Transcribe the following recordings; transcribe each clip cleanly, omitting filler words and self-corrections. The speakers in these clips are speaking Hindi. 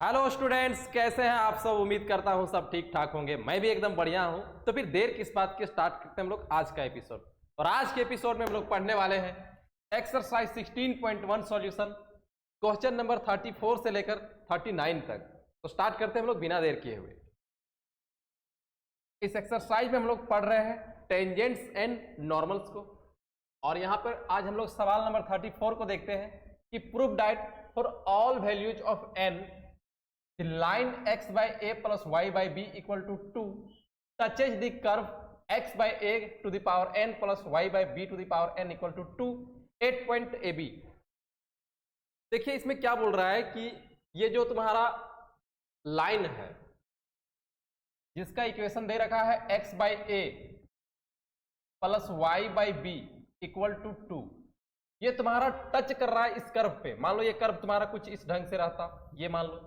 हेलो स्टूडेंट्स, कैसे हैं आप सब। उम्मीद करता हूं सब ठीक ठाक होंगे। मैं भी एकदम बढ़िया हूं। तो फिर देर किस बात की, स्टार्ट करते हैं हम लोग आज का एपिसोड। और आज के एपिसोड में हम लोग पढ़ने वाले हैं एक्सरसाइज 16.1 सॉल्यूशन, क्वेश्चन नंबर 34 से लेकर 39 तक। तो स्टार्ट करते हैं हम लोग बिना देर किए हुए। इस एक्सरसाइज में हम लोग पढ़ रहे हैं टेंजेंट्स एंड नॉर्मल्स को। और यहां पर आज हम लोग सवाल नंबर 34 को देखते हैं कि prove that for all values of n the line x by a plus y by b equal to 2 touches the curve x by a to the power n plus y by b to the power n equal to 2 8 point ab। देखिए इसमें क्या बोल रहा है कि ये जो तुम्हारा लाइन है जिसका इक्वेशन दे रखा है x by a plus y by b equal to 2, ये तुम्हारा टच कर रहा है इस कर्व पे। मान लो ये कर्व तुम्हारा कुछ इस ढंग से रहता, ये मान लो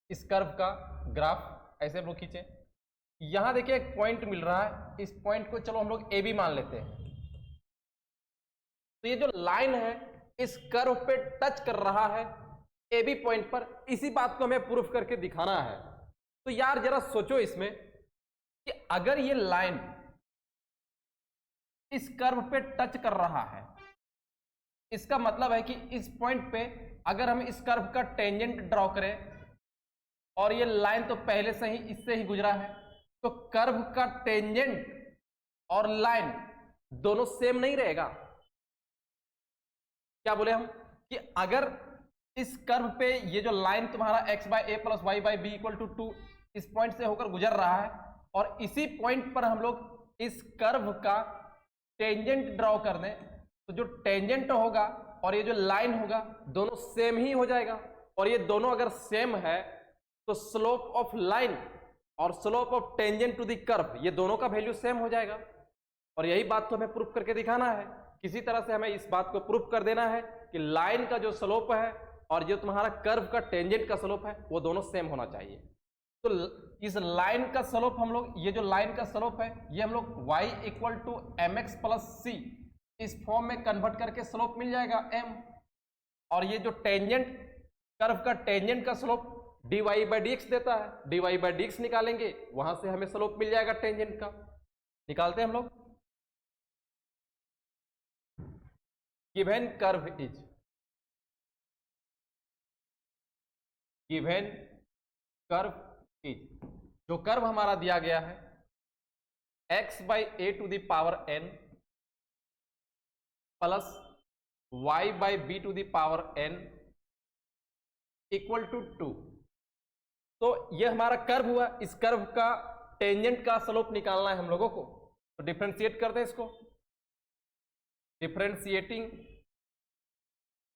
इस कर्व का ग्राफ ऐसे हम लोग खींचे। यहां देखिए एक पॉइंट मिल रहा है, इस पॉइंट को चलो हम लोग ए बी मान लेते हैं। तो ये जो लाइन है इस कर्व पे टच कर रहा है ए बी पॉइंट पर। इसी बात को हमें प्रूफ करके दिखाना है। तो यार जरा सोचो इसमें कि अगर ये लाइन इस कर्व पे टच कर रहा है, इसका मतलब है कि इस पॉइंट पे अगर हम इस कर्व का टेंजेंट ड्रॉ करें और ये लाइन तो पहले से ही इससे ही गुजरा है, तो कर्व का टेंजेंट और लाइन दोनों सेम नहीं रहेगा। क्या बोले हम कि अगर इस कर्व पे ये जो लाइन तुम्हारा x by a plus Y by B equal to 2 इस पॉइंट से होकर गुजर रहा है और इसी पॉइंट पर हम लोग इस कर्व का टेंजेंट ड्रॉ कर दें, तो जो टेंजेंट होगा और ये जो लाइन होगा दोनों सेम ही हो जाएगा। और ये दोनों अगर सेम है तो स्लोप ऑफ लाइन और slope of tangent to the curve ये दोनों का वैल्यू सेम हो जाएगा। और यही बात तो हमें प्रूफ करके दिखाना है। किसी तरह से हमें इस बात को प्रूफ कर देना है कि लाइन का जो स्लोप है और जो तुम्हारा कर्व का टेंजेंट का स्लोप है वो दोनों सेम होना चाहिए। तो इस लाइन का स्लोप हम लोग, ये जो लाइन का स्लोप है ये हम लोग y equal to M X plus C इस फॉर्म में कन्वर्ट करके स्लोप मिल जाएगा m। और ये जो टेंजेंट, कर्व का टेंजेंट का slope dy by D x देता है, dy बाई डी एक्स निकालेंगे, वहां से हमें स्लोप मिल जाएगा टेंजेंट का। निकालते हैं हम लोग। Given curve is, given curve is, जो कर्व हमारा दिया गया है x by a to the power n plus y by b to the power n equal to 2। तो ये हमारा कर्व हुआ, इस कर्व का टेंजेंट का स्लोप निकालना है हम लोगों को। तो डिफरेंशिएट करते हैं इसको, differentiating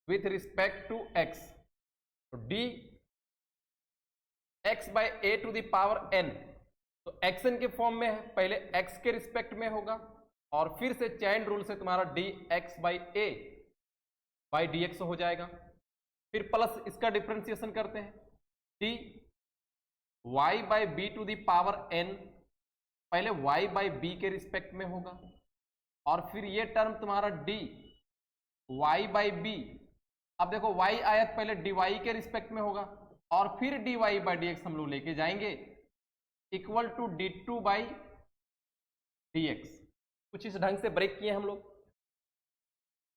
with respect to x। तो d x by a to the power n, तो xn के फॉर्म में है, पहले x के रिस्पेक्ट में होगा और फिर से चैन रूल से तुम्हारा d x by a by D x हो जाएगा। फिर प्लस इसका डिफरेंशिएशन करते हैं, d y by b to the power n, पहले y बाई बी के रिस्पेक्ट में होगा और फिर ये टर्म तुम्हारा डी y बाई बी। अब देखो y आया पहले dy के रिस्पेक्ट में होगा और फिर dy बाई डी एक्स हम लोग लेके जाएंगे equal to d two by D x. कुछ इस ढंग से ब्रेक किए हम लोग।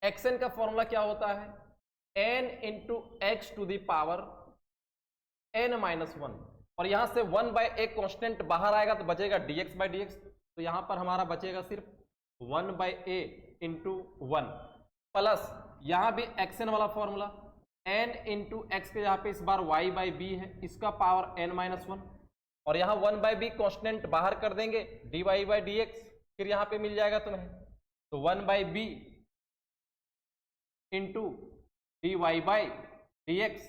xn का फॉर्मूला क्या होता है, n into x to the power n minus 1, और यहां से 1 बाय ए कॉन्स्टेंट बाहर आएगा तो बचेगा dx बाई डी एक्स। तो यहां पर हमारा बचेगा सिर्फ 1 बाई ए इंटू 1 प्लस यहां भी xn वाला फॉर्मूला n इंटू एक्स के, यहां पे इस बार y बाई बी है, इसका पावर n माइनस 1, और यहां 1 बाई बी कॉन्स्टेंट बाहर कर देंगे dy बाई डी एक्स, फिर यहां पे मिल जाएगा तुम्हें। तो 1 by b into dy by D x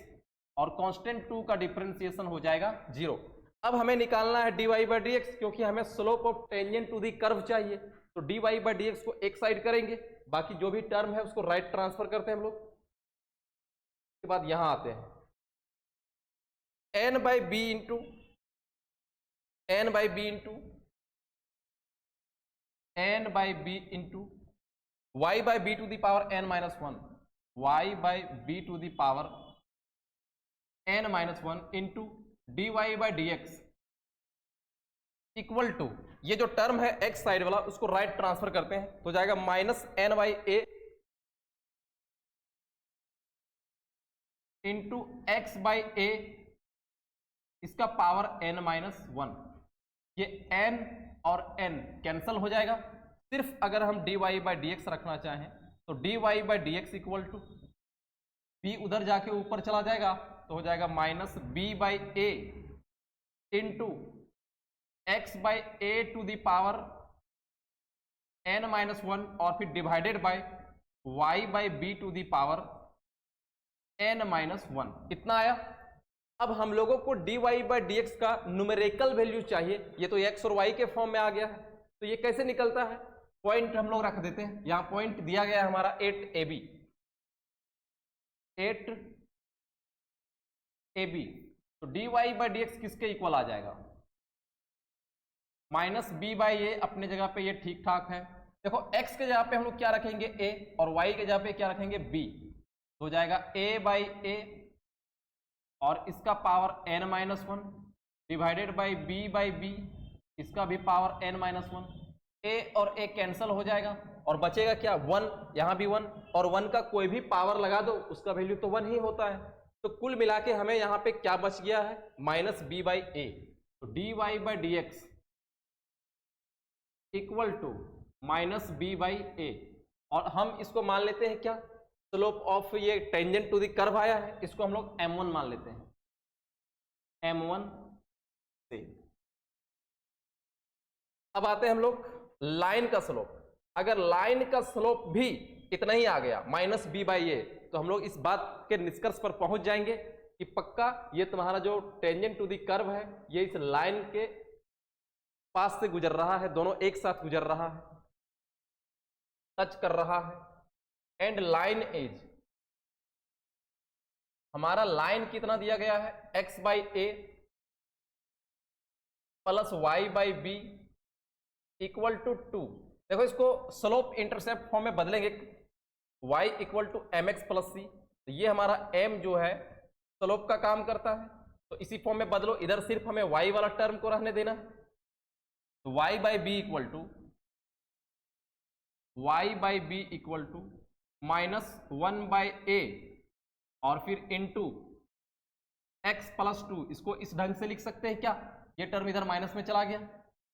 और कांस्टेंट 2 का डिफरेंशिएशन हो जाएगा 0। अब हमें निकालना है dy बाई डी एक्स, क्योंकि हमें slope of tangent to the curve चाहिए। तो dy बाई डी एक्स को एक साइड करेंगे, बाकी जो भी टर्म है उसको राइट ट्रांसफर करते हैं हम लोग। उसके बाद यहां आते हैं n by b into n by b into n by b into y by b to the power n minus 1, y by b to the power n minus 1 into d Y by D x equal to, ये जो टर्म है x साइड वाला उसको राइट ट्रांसफर करते हैं तो जाएगा minus N by A into x by A, इसका पावर n माइनस 1। ये n और n कैंसल हो जाएगा। सिर्फ अगर हम dy बाई डी एक्स रखना चाहें तो dy by D x equal to b उधर जाके ऊपर चला जाएगा तो हो जाएगा minus b by A into x by a to the power n minus 1 और फिर divided by y by b to the power n minus 1। इतना आया। अब हम लोगों को dy बाई डी एक्स का न्यूमेरिकल वैल्यू चाहिए। ये तो x और y के फॉर्म में आ गया है, तो ये कैसे निकलता है? पॉइंट हम लोग रख देते हैं। यहां पॉइंट दिया गया है हमारा 8ab, 8ab। तो dy बाई डी एक्स किसके इक्वल आ जाएगा? माइनस बी बाई ए। अपने जगह पे ये ठीक ठाक है। देखो x के जगह पे हम लोग क्या रखेंगे a, और y के जगह पे क्या रखेंगे b। हो जाएगा a बाई ए और इसका power n minus 1 divided by b by b, इसका भी पावर n माइनस 1। a और a कैंसिल हो जाएगा और बचेगा क्या? 1। यहाँ भी 1 और 1 का कोई भी पावर लगा दो उसका वैल्यू तो 1 ही होता है। तो कुल मिला के हमें यहाँ पे क्या बच गया है? Minus B by A. तो D Y by D x equal to minus B by ए, और हम इसको मान लेते हैं क्या? स्लोप ऑफ ये टेंजेंट टू द कर्व आया है, इसको हम लोग m1 मान लेते हैं। m1 से अब आते हैं हम लोग लाइन का स्लोप। अगर लाइन का स्लोप भी इतना ही आ गया माइनस बी बाई ए, तो हम लोग इस बात के निष्कर्ष पर पहुंच जाएंगे कि पक्का ये तुम्हारा जो टेंजेंट टू द कर्व है ये इस लाइन के पास से गुजर रहा है, दोनों एक साथ गुजर रहा है, टच कर रहा है। एंड लाइन एज, हमारा लाइन कितना दिया गया है? x by A plus Y by B equal to 2। देखो इसको स्लोप इंटरसेप्ट फॉर्म में बदलेंगे, y equal to M X plus C. तो ये हमारा m जो है स्लोप का काम करता है, तो इसी फॉर्म में बदलो। इधर सिर्फ हमें y वाला टर्म को रहने देना। तो y by B equal to minus 1 by ए और फिर इंटू एक्स प्लस 2। इसको इस ढंग से लिख सकते हैं क्या? ये टर्म इधर माइनस में चला गया,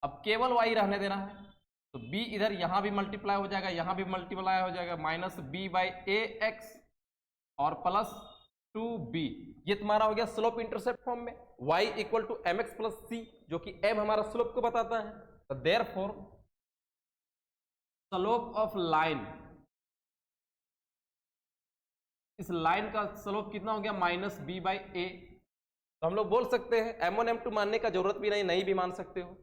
अब केवल y रहने देना है। तो b इधर यहां भी मल्टीप्लाई हो जाएगा, यहां भी मल्टीप्लाई हो जाएगा, minus B by A X और प्लस 2b। ये तुम्हारा हो गया स्लोप इंटरसेप्ट फॉर्म में। y equal to M X plus C, जो कि m हमारा स्लोप को बताता है। तो देयरफॉर स्लोप ऑफ लाइन, इस लाइन का स्लोप कितना हो गया? Minus B by A. तो हम लोग बोल सकते हैं m1 m2 मानने का जरूरत भी नहीं भी मान सकते हो।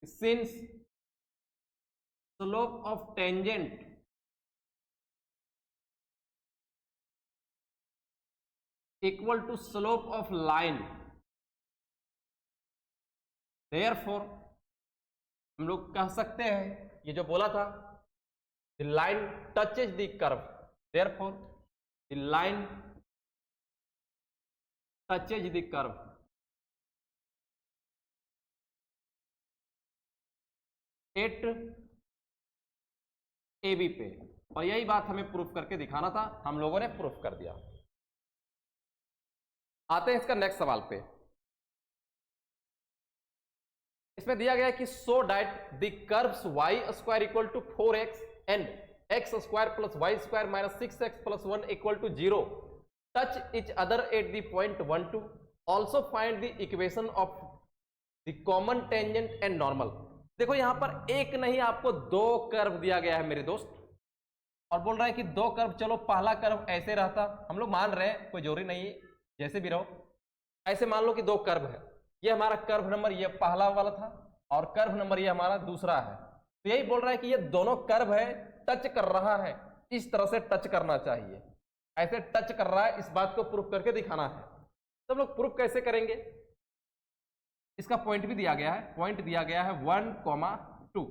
Since slope of tangent equal to slope of line, therefore हम लोग कह सकते हैं ये जो बोला था, the line touches the curve, therefore the line touches the curve. At a b पे, और यही बात हमें प्रूफ करके दिखाना था, हम लोगों ने प्रूफ कर दिया। आते हैं इसका नेक्स्ट सवाल पे। इसमें दिया गया है कि so that the curves y square equal to 4x and x square plus y square minus 6x plus 1 equal to 0 touch each other at the point 1 2। Also find the equation of the common tangent and normal. देखो यहां पर एक नहीं आपको दो कर्व दिया गया है मेरे दोस्त, और बोल रहा है कि दो कर्व। चलो पहला कर्व ऐसे रहता, हम लोग मान रहे हैं, कोई जरूरी नहीं है, जैसे भी रहो। ऐसे मान लो कि दो कर्व है, ये हमारा कर्व नंबर ये पहला वाला था और कर्व नंबर ये हमारा दूसरा है। तो यही बोल रहा है कि ये दोनों कर्व है, टच कर रहा है, इस तरह से टच करना चाहिए, ऐसे टच कर रहा है, इस बात को प्रूफ करके दिखाना है। तो हम लोग प्रूफ कैसे करेंगे? इसका पॉइंट भी दिया गया है, पॉइंट दिया गया है 1,2।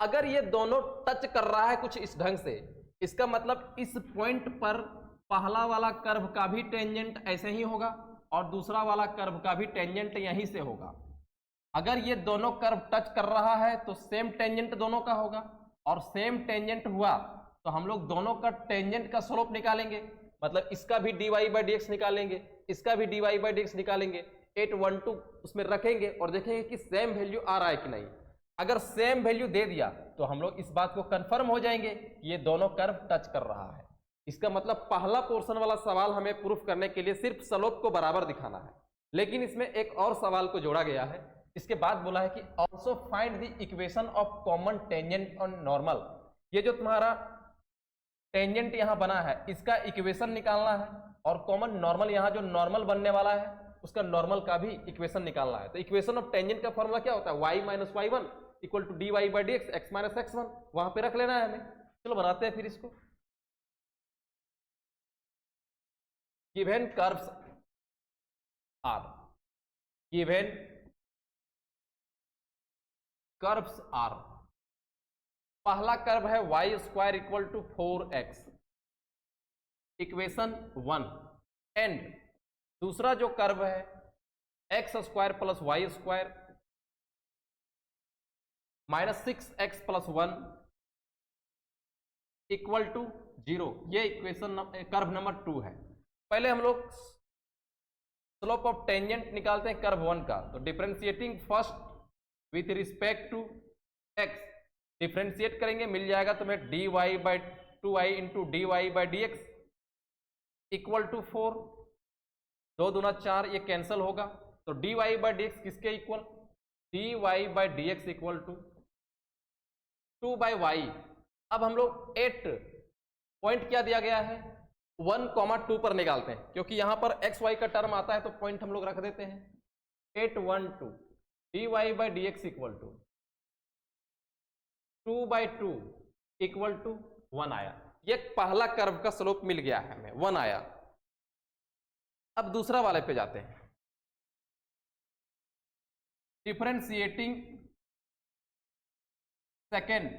अगर ये दोनों टच कर रहा है कुछ इस ढंग से, इसका मतलब इस पॉइंट पर पहला वाला कर्व का भी टेंजेंट ऐसे ही होगा और दूसरा वाला कर्व का भी टेंजेंट यहीं से होगा। अगर ये दोनों कर्व टच कर रहा है तो सेम टेंजेंट दोनों का होगा, और सेम टेंजेंट हुआ तो हम लोग दोनों का टेंजेंट का स्लोप निकालेंगे, मतलब इसका भी dy बाई डी एक्स निकालेंगे, इसका भी dy बाई डी एक्स निकालेंगे, 812 उसमें रखेंगे और देखेंगे कि सेम वैल्यू आ रहा है कि नहीं। अगर सेम वैल्यू दे दिया तो हम लोग इस बात को कंफर्म हो जाएंगे कि ये दोनों कर्व टच कर रहा है। इसका मतलब पहला पोर्शन वाला सवाल हमें प्रूफ करने के लिए सिर्फ स्लोप को बराबर दिखाना है, लेकिन इसमें एक और सवाल को जोड़ा गया है। इसके बाद बोला है कि also find the equation of common tangent on normal. ये जो तुम्हारा टेंजेंट यहाँ बना है इसका इक्वेशन निकालना है, और कॉमन नॉर्मल यहाँ जो नॉर्मल बनने वाला है उसका नॉर्मल का भी इक्वेशन निकालना है। तो इक्वेशन ऑफ टेंजेंट का फॉर्मूला क्या होता है, y minus y one equal to d Y by D x, x minus x one, वहां पे रख लेना है हमें। चलो बनाते हैं फिर इसको। Given curves are, given curves are, पहला कर्व है y square equal to 4x, equation 1, and दूसरा जो कर्व है x square plus y square minus 6x plus 1 equal to 0, ये इक्वेशन कर्व नंबर 2 है। पहले हम लोग स्लोप ऑफ टेंजेंट निकालते हैं कर्व 1 का। तो differentiating first with respect to x, differentiate करेंगे, मिल जाएगा तुम्हें dy by 2i into d Y by D x equal to 4, 2 दूना 4, ये कैंसिल होगा। तो dy बाई डी एक्स किसके equal, dy by D x equal to 2 by y. अब हम लोग 8 पॉइंट क्या दिया गया है 1,2 पर निकालते हैं, क्योंकि यहां पर एक्स वाई का टर्म आता है तो पॉइंट हम लोग रख देते हैं। 812 dy by D x equal to 2 by 2 equal to 1 आया। ये पहला कर्व का स्लोप मिल गया है हमें, 1 आया। अब दूसरा वाले पे जाते हैं, differentiating second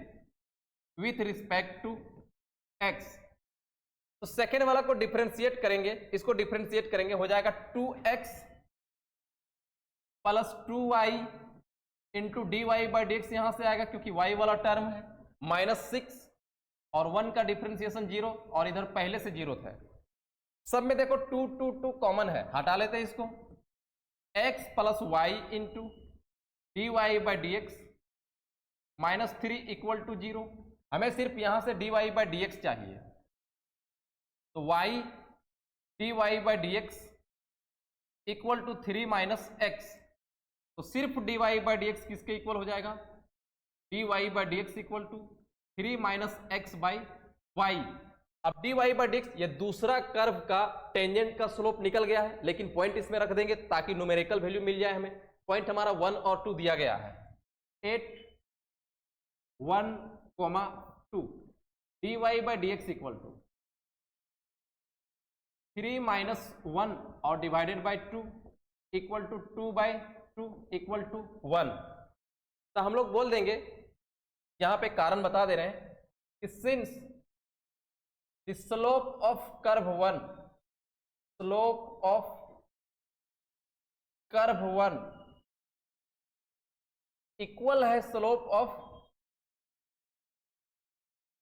with respect to x। तो सेकेंड वाला को डिफरेंशिएट करेंगे, इसको डिफरेंशिएट करेंगे, हो जाएगा 2x plus 2y into d Y by D x, यहां से आएगा क्योंकि y वाला टर्म है, माइनस 6 और 1 का डिफरेंशिएशन 0, और इधर पहले से 0 था। सब में देखो 2 2 2 कॉमन है, हटा लेते हैं इसको। x plus y into d Y by D x minus 3 equal to 0। हमें सिर्फ यहां से d Y by D x चाहिए, तो y d Y by D x equal to 3 minus x. तो सिर्फ d Y by D x किसके इक्वल हो जाएगा, d Y by D x equal to 3 minus x by y. अब d Y by D x, ये दूसरा कर्व का टेंजेंट का स्लोप निकल गया है, लेकिन पॉइंट इसमें रख देंगे ताकि न्यूमेरिकल वैल्यू मिल जाए हमें। पॉइंट हमारा 1 और 2 दिया गया है, 8 1, 2 d Y by D x equal to 3 minus 1 और divided by 2 equal to 2 by 2 equal to 1। तो हम लोग बोल देंगे, यहां पे कारण बता दे रहे हैं कि since the slope of curve 1, slope of curve 1 equal है स्लोप ऑफ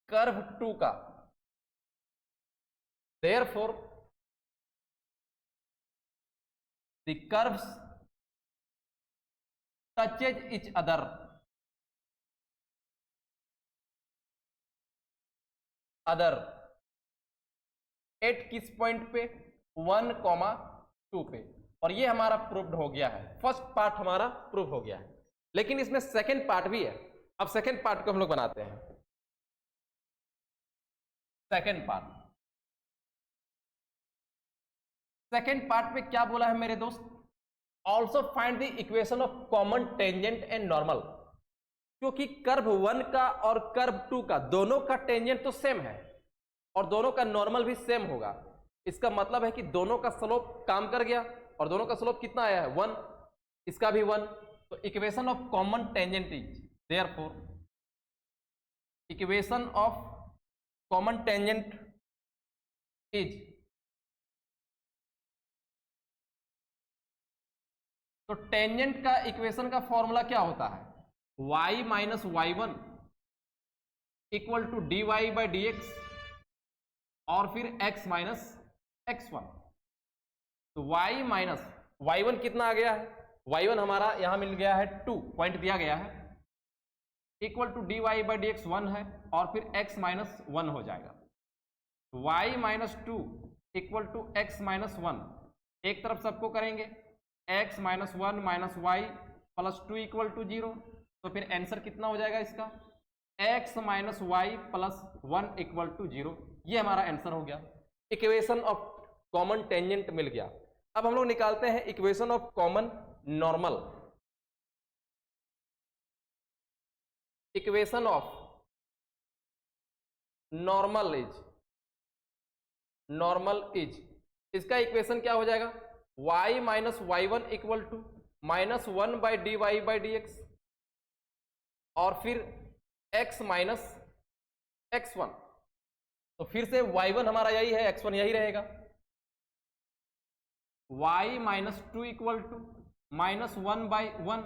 कर्व 2 का, therefore the curves touches each other। At किस पॉइंट पे, 1,2 पे। और ये हमारा प्रूव्ड हो गया है, फर्स्ट पार्ट हमारा प्रूव हो गया है। लेकिन इसमें सेकंड पार्ट भी है। अब सेकंड पार्ट को हम लोग बनाते हैं। सेकंड पार्ट में क्या बोला है मेरे दोस्त, also find the equation of common tangent and normal. क्योंकि कर्व 1 का और कर्व 2 का दोनों का टेंजेंट तो सेम है और दोनों का नॉर्मल भी सेम होगा। इसका मतलब है कि दोनों का स्लोप काम कर गया, और दोनों का स्लोप कितना आया है 1, इसका भी 1। तो equation of common tangent is, therefore equation of common tangent is तो टेंजेंट का इक्वेशन का फॉर्मूला क्या होता है, y minus y one equal to d Y by D x और फिर x माइनस एक्स वन। तो y माइनस वाई वन कितना आ गया है, y1 हमारा यहां मिल गया है 2 पॉइंट दिया गया है, equal to d Y by D x 1 है और फिर x माइनस 1 हो जाएगा। y minus two equal to x minus one, एक तरफ सबको करेंगे x minus one minus y plus two equal to 0, तो फिर आंसर कितना हो जाएगा इसका, x minus y plus one equal to 0। ये हमारा आंसर हो गया। इक्वेशन ऑफ कॉमन टेंजेंट मिल गया। अब हम लोग निकालते हैं equation of common normal. Equation of normal is इसका इक्वेशन क्या हो जाएगा, y minus y one equal to minus one by d Y by D x और फिर x माइनस एक्स वन। तो फिर से y1 हमारा यही है, x1 यही रहेगा। y minus two equal to minus one by one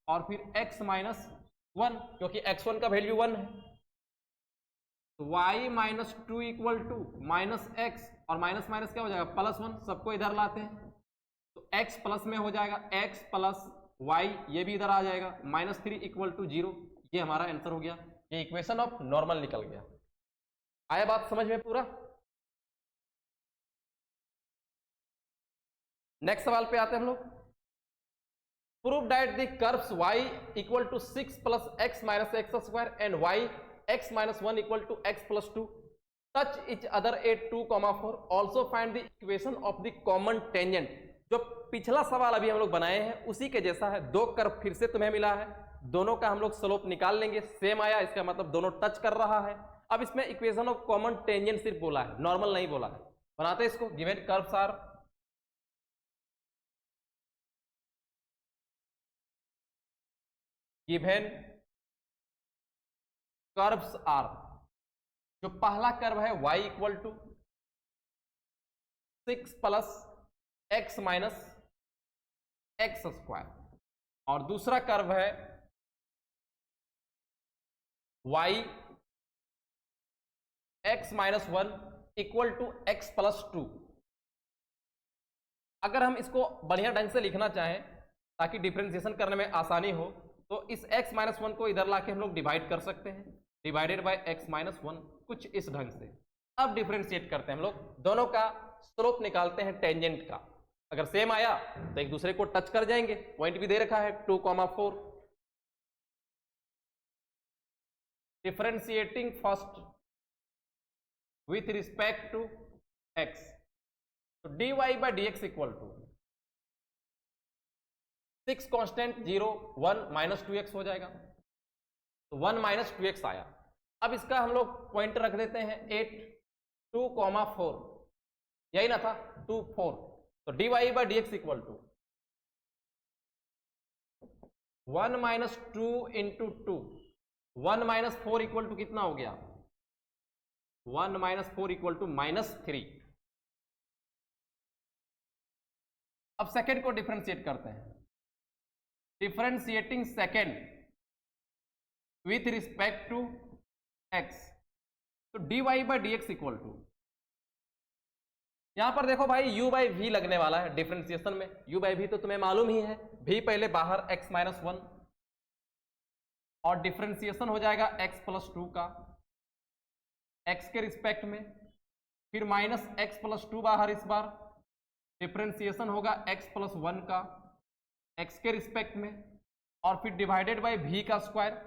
और फिर x माइनस वन, क्योंकि x1 का वैल्यू 1 है। तो y minus two equal to minus x और माइनस माइनस क्या हो जाएगा, प्लस वन, सबको इधर लाते हैं तो x प्लस में हो जाएगा x प्लस y, ये भी इधर आ जाएगा, माइनस थ्री इक्वल टू 0। ये हमारा आंसर हो गया। ये इक्वेशन ऑफ नॉर्मल निकल गया। आया बात समझ में पूरा। नेक्स्ट सवाल पे आते हैं हम लोग। Prove that the curves y equal to 6 plus x minus x square and y x minus one equal to x plus two touch each other at 2,4। Also find the equation of the common tangent. जो पिछला सवाल अभी हम लोग बनाए हैं उसी के जैसा है। दो कर्व फिर से तुम्हें मिला है, दोनों का हम लोग स्लोप निकाल लेंगे। सेम आया, इसका मतलब दोनों टच कर रहा है। अब इसमें इक्वेशन ऑफ कॉमन टेंजेंट सिर्फ बोला है, नॉर्मल नहीं बोला है। बनाते इसको। Given curves are given curves are, जो पहला कर्व है y equal to 6 plus x minus x square और दूसरा कर्व है y x minus one equal to x plus two. अगर हम इसको बढ़िया ढंग से लिखना चाहें ताकि डिफरेंशिएशन करने में आसानी हो, तो इस x माइनस वन को इधर लाके हम लोग डिवाइड कर सकते हैं, divided by x minus one, कुछ इस ढंग से। अब डिफरेंशिएट करते हैं हम लोग, दोनों का स्लोप निकालते हैं टेंजेंट का। अगर सेम आया तो एक दूसरे को टच कर जाएंगे, पॉइंट भी दे रखा है 2,4। Differentiating first with respect to x, तो dy by dx equal to 6 constant 0 1 minus 2x हो जाएगा, तो 1 माइनस 2x आया। अब इसका हम लोग पॉइंट रख देते हैं 8 2,4, यही ना था 2 4, तो dy by dx equal to 1 minus 2 into 2, 1 minus 4 equal to कितना हो गया, 1 माइनस 4 इक्वल टू माइनस 3। अब सेकेंड को डिफरेंशिएट करते हैं। Differentiating second with respect to x, तो dy by D x equal to, यहां पर देखो भाई u बाई वी लगने वाला है डिफरेंशिएशन में। u बाई वी तो तुम्हें मालूम ही है, v पहले बाहर x माइनस वन और डिफरेंशिएशन हो जाएगा x प्लस टू का x के रिस्पेक्ट में, फिर माइनस एक्स प्लस टू बाहर, इस बार डिफरेंशिएशन होगा x प्लस वन का x के रिस्पेक्ट में, और फिर डिवाइडेड बाय v का स्क्वायर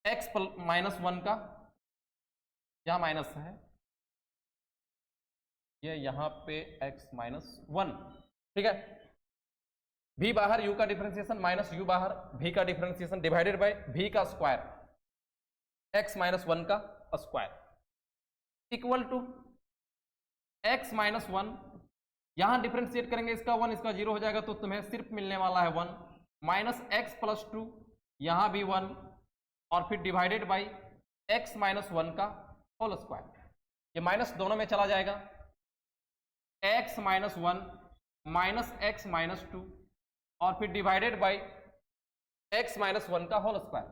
x माइनस वन का, यहां माइनस है, ये यहां पे x माइनस वन, ठीक है। v बाहर, u का डिफरेंशिएशन माइनस u बाहर, v का डिफरेंशिएशन डिवाइडेड बाय v का स्क्वायर x माइनस वन का square equal to x minus one. यहां डिफरेंशिएट करेंगे, इसका 1 इसका 0 हो जाएगा, तो तुम्हें सिर्फ मिलने वाला है 1 माइनस एक्स प्लस टू, यहां भी 1 और फिर divided by x minus one का होल स्क्वायर। ये माइनस दोनों में चला जाएगा, x minus one minus x minus two और फिर डिवाइडेड बाई x माइनस 1 का होल स्क्वायर,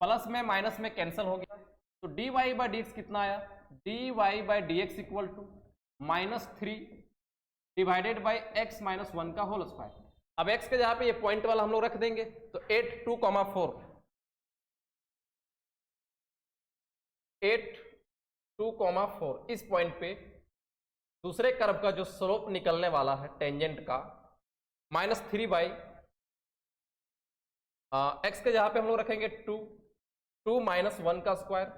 प्लस में माइनस में कैंसिल हो गया, तो dy बाई डी एक्स कितना आया, dy by D x equal to -3 divided by x minus 1 का होल स्क्वायर। अब x के जहां पे ये पॉइंट वाला हम लोग रख देंगे, तो 8 2, 4 8 2, 4 इस पॉइंट पे दूसरे कर्व का जो स्लोप निकलने वाला है टेंजेंट का -3 बाई x के जहां पे हम लोग रखेंगे 2 माइनस 1 का स्क्वायर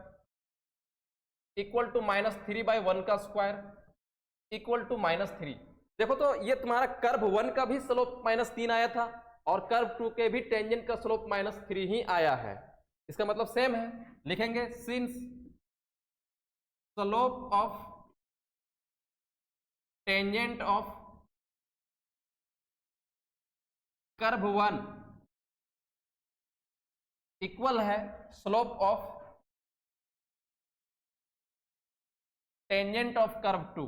इक्वल टू -3 बाई 1 का स्क्वायर इक्वल टू -3। देखो तो ये तुम्हारा कर्व 1 का भी स्लोप -3 आया था और कर्व 2 के भी टेंजेंट का स्लोप -3 ही आया है, इसका मतलब सेम है। लिखेंगे since slope of tangent of curve 1 equal है slope of tangent of curve 2,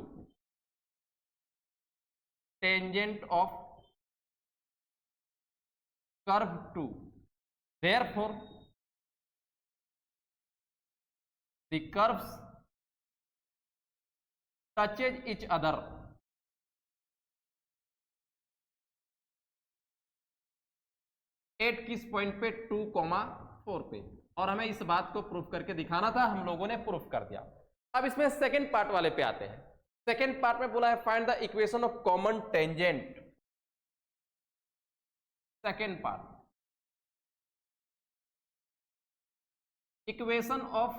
tangent of curve 2, therefore the curves touches each other. At किस पॉइंट पे, 2, 4 पे, और हमें इस बात को प्रूफ करके दिखाना था, हम लोगों ने प्रूफ कर दिया। अब इसमें सेकंड पार्ट वाले पे आते हैं। सेकंड पार्ट में बोला है find the equation of common tangent. Second part, equation of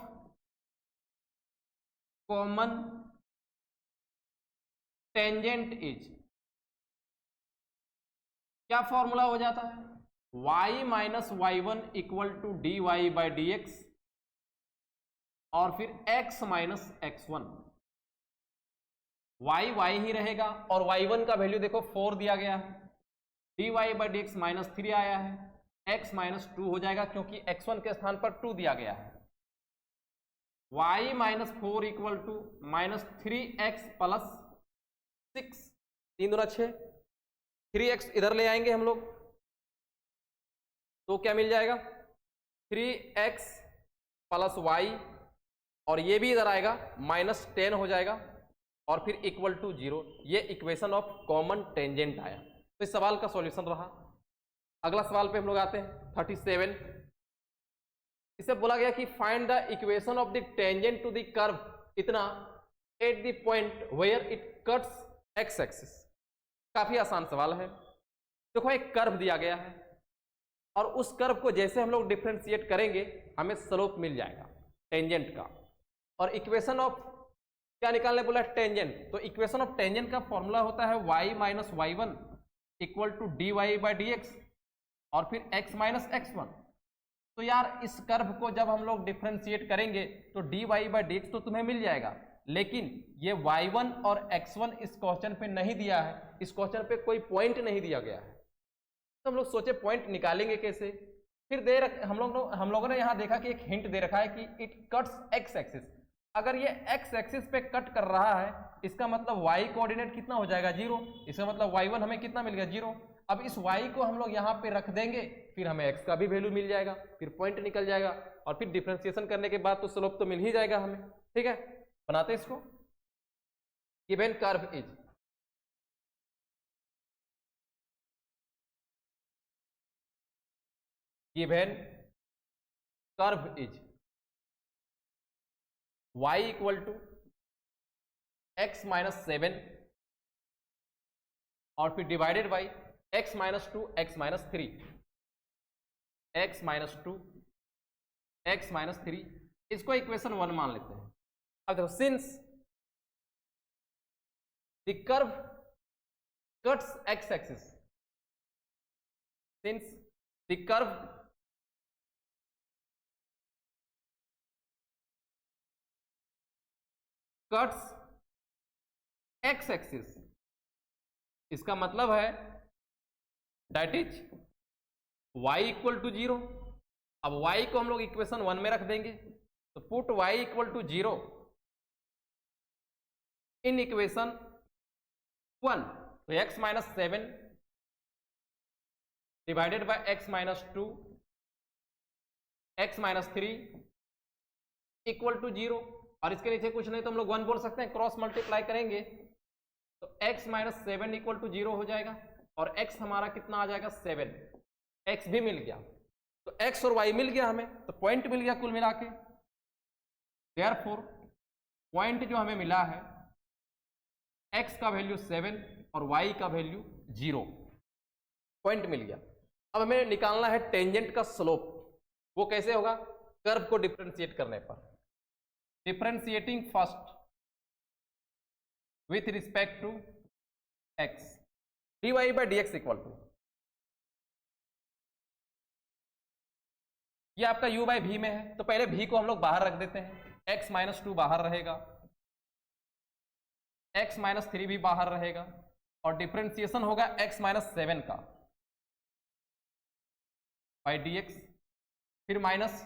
common tangent is, क्या फॉर्मूला हो जाता है, y minus y1 equal to d Y by D x और फिर x माइनस x1। y ही रहेगा और y1 का वैल्यू देखो 4 दिया गया है, d Y by D x -3 आया है, x -2 हो जाएगा क्योंकि x1 के स्थान पर 2 दिया गया है। y minus 4 equal to -3x plus 6, 3 दूना 6, 3x इधर ले आएंगे हम लोग तो क्या मिल जाएगा, 3x प्लस y, और ये भी इधर आएगा -10 हो जाएगा और फिर इक्वल टू 0। ये इक्वेशन ऑफ कॉमन टेंजेंट आया। तो इस सवाल का सॉल्यूशन रहा। अगला सवाल पे हम लोग आते हैं 37। इसे बोला गया कि find the equation of the tangent to the curve इतना at the point where it cuts x axis. काफी आसान सवाल है। देखो एक कर्व दिया गया है और उस कर्व को जैसे हम लोग डिफ्रेंशिएट करेंगे हमें स्लोप मिल जाएगा टेंजेंट का, और इक्वेशन ऑफ क्या निकालने बोला है, टेंजेंट। तो इक्वेशन ऑफ टेंजेंट का फॉर्मूला होता है y minus y1 equal to d Y by D x और फिर x माइनस x1। तो यार इस कर्व को जब हम लोग डिफ्रेंशिएट करेंगे तो D Y by D x तो तुम्हें मिल जाएगा, लेकिन ये y1 और x1 इस क्वेश्चन पे नहीं दिया है, इस क्वेश्चन पे कोई पॉइंट नहीं दिया गया है। तो हम लोग सोचे पॉइंट निकालेंगे कैसे। फिर हम लोगों ने यहाँ देखा कि एक हिंट दे रखा है कि इट कट्स एक्स एक्सिस। अगर ये एक्स एक्सिस पे कट कर रहा है इसका मतलब y कोऑर्डिनेट कितना हो जाएगा, 0। इसका मतलब y1 हमें कितना मिल गया, 0। अब इस y को हम लोग यहाँ पे रख देंगे, फिर हमें x का भी वैल्यू मिल जाएगा, फिर पॉइंट निकल जाएगा और फिर डिफ्रेंसिएशन करने के बाद तो स्लोप तो मिल ही जाएगा हमें। ठीक है, बनाते इसको। Given curve is, given curve is y equal to x minus 7 और फिर divided by x minus 2 x minus 3, x minus 2 x minus 3, इसको इक्वेशन 1 मान लेते हैं। अब देखो since the curve cuts x axis, since the curve cuts x axis, इसका मतलब है that is y equal to 0। अब y को हम लोग इक्वेशन 1 में रख देंगे, तो put y equal to 0 in equation 1। तो x minus 7 divided by x minus 2 x minus 3 equal to 0, और इसके नीचे कुछ नहीं तो हम लोग 1 बोल सकते हैं, क्रॉस मल्टीप्लाई करेंगे तो x माइनस 7 इक्वल टू 0 हो जाएगा, और x हमारा कितना आ जाएगा 7, x भी मिल गया, तो x और y मिल गया हमें, तो पॉइंट मिल गया कुल मिला के। देयरफॉर पॉइंट जो हमें मिला है x का वैल्यू 7 और y का वैल्यू 0, पॉइंट मिल गया। अब हमें निकालना है टेंजेंट का स्लोप, वो कैसे होगा, कर्व को डिफरेंशिएट करने पर। Differentiating first with respect to x, dy by D x equal to, ये आपका u बाई v में है, तो पहले v को हम लोग बाहर रख देते हैं, x माइनस 2 बाहर रहेगा, x माइनस 3 भी बाहर रहेगा, और डिफरेंशिएशन होगा x माइनस 7 का बाई डी एक्स, फिर माइनस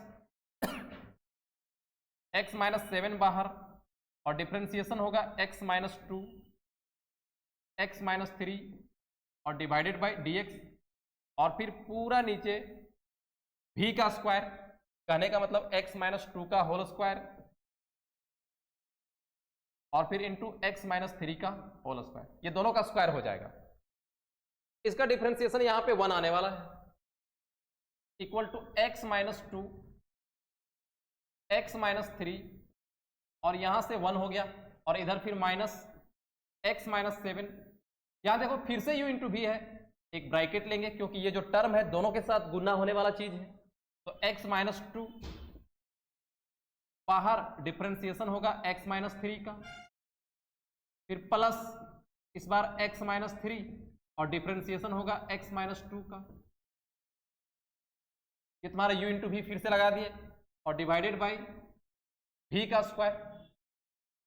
x माइनस 7 बाहर, और डिफरेंशिएशन होगा x माइनस 2 x माइनस 3 और डिवाइडेड बाई डी एक्स, और फिर पूरा नीचे v का स्क्वायर, कहने का मतलब x माइनस 2 का होल स्क्वायर, और फिर इंटू x माइनस 3 का होल स्क्वायर, ये दोनों का स्क्वायर हो जाएगा। इसका डिफरेंशिएशन यहां पे 1 आने वाला है, equal to x minus 2 x minus 3, और यहां से 1 हो गया, और इधर फिर माइनस x माइनस 7, यहां देखो फिर से u इंटू v है, एक ब्रैकेट लेंगे क्योंकि ये जो टर्म है दोनों के साथ गुना होने वाला चीज है, तो x माइनस 2 बाहर, डिफरेंशिएशन होगा x माइनस 3 का, फिर प्लस इस बार x माइनस 3 और डिफरेंशिएशन होगा x माइनस 2 का, ये तुम्हारा u इंटू v फिर से लगा दिए, और डिवाइडेड बाई v का स्क्वायर,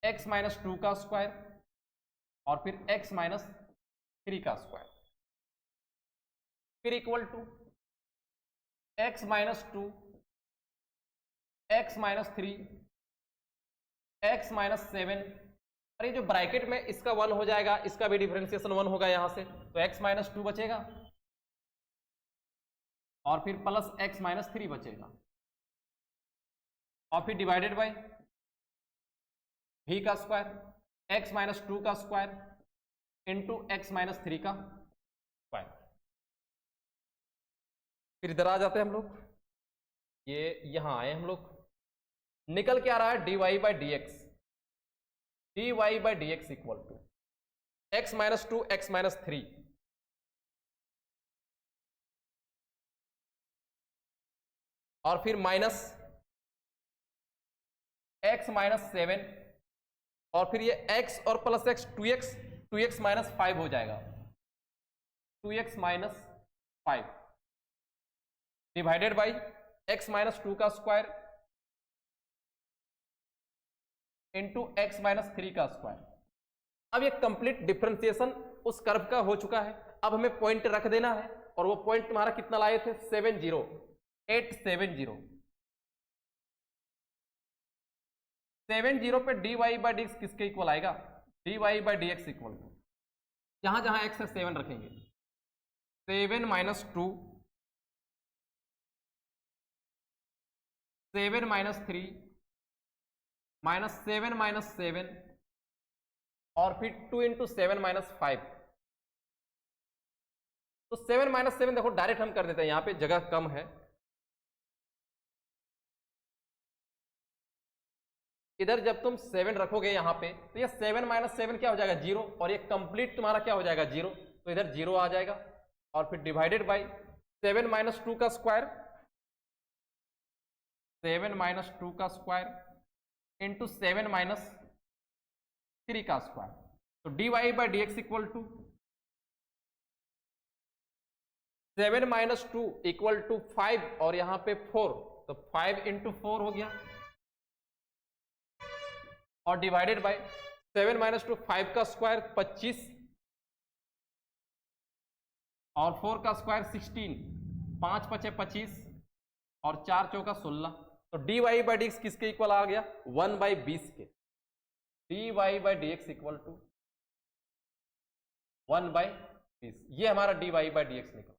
x माइनस 2 का स्क्वायर, और फिर x माइनस 3 का स्क्वायर, फिर equal to x minus 2 x minus 3 x minus 7, और ये जो ब्रैकेट में इसका 1 हो जाएगा, इसका भी डिफरेंशिएशन 1 होगा यहां से, तो x माइनस 2 बचेगा, और फिर प्लस x माइनस 3 बचेगा, और फिर डिवाइडेड बाई v का स्क्वायर, x माइनस 2 का स्क्वायर इंटू x माइनस 3 का स्क्वायर। फिर इधर आ जाते हैं हम लोग, ये यहां आए हम लोग, निकल के आ रहा है dy by D x, dy by D x equal to x minus 2 x minus 3, और फिर माइनस x माइनस 7, और फिर ये x और प्लस x 2x माइनस 5 हो जाएगा, 2x minus 5 divided by x minus 2 का स्क्वायर इंटू x माइनस 3 का स्क्वायर। अब ये कंप्लीट डिफरेंशिएशन उस कर्व का हो चुका है, अब हमें पॉइंट रख देना है, और वो पॉइंट तुम्हारा कितना लाए थे 870 70 पे dy बाई डी एक्स किसके इक्वल आएगा, dy by D x equal to, जहां जहां x है 7 रखेंगे, 7 माइनस 2 7 माइनस 3 माइनस 7 माइनस 7, और फिर 2 इंटू 7 माइनस 5, तो 7 माइनस 7 देखो डायरेक्ट हम कर देते हैं, यहां पे जगह कम है, इधर जब तुम 7 रखोगे यहां पे, तो ये 7 माइनस 7 क्या हो जाएगा 0, और ये कंप्लीट तुम्हारा क्या हो जाएगा 0, तो इधर 0 आ जाएगा, और फिर डिवाइडेड बाई 7 माइनस 2 का स्क्वायर, 7 माइनस 2 का स्क्वायर इंटू 7 माइनस 3 का स्क्वायर, तो dy by D x equal to 7 minus 2 equal to 5, और यहां पे 4, तो 5 इंटू 4 हो गया, और डिवाइडेड बाई 7 माइनस 2 5 का स्क्वायर 25, और 4 का स्क्वायर 16, 5 पचे 25, और 4 चौका 16, तो dy बाई डी एक्स किसके इक्वल आ गया 1/20 के, dy by D x equal to 1/20। ये हमारा dy बाई डी एक्स निकला।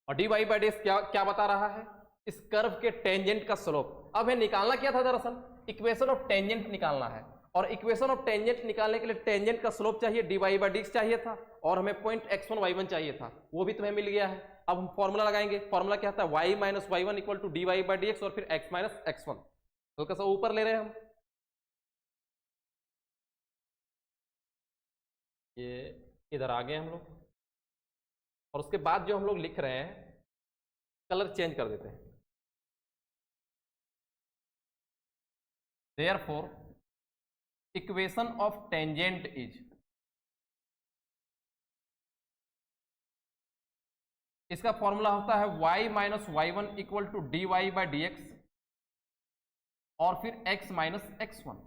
और dy बाई डी एक्स क्या क्या बता रहा है? इस कर्व के टेंजेंट का स्लोप। अब हमें निकालना क्या था? दरअसल इक्वेशन ऑफ टेंजेंट निकालना है, और इक्वेशन ऑफ टेंजेंट निकालने के लिए टेंजेंट का स्लोप चाहिए, dy बाई डी एक्स चाहिए था, और हमें पॉइंट x1 y1 चाहिए था, वो भी तुम्हें मिल गया है। अब हम फॉर्मूला लगाएंगे। फॉर्मूला क्या था? y minus y1 equal to dy by D x, और फिर x माइनस x1। हल्का सा ऊपर ले रहे हैं हम, ये इधर आ गए हम लोग, और उसके बाद जो हम लोग लिख रहे हैं, कलर चेंज कर देते हैं। Therefore, equation of tangent is, इसका फॉर्मूला होता है y minus y1 equal to dy by D x, और फिर x minus x1।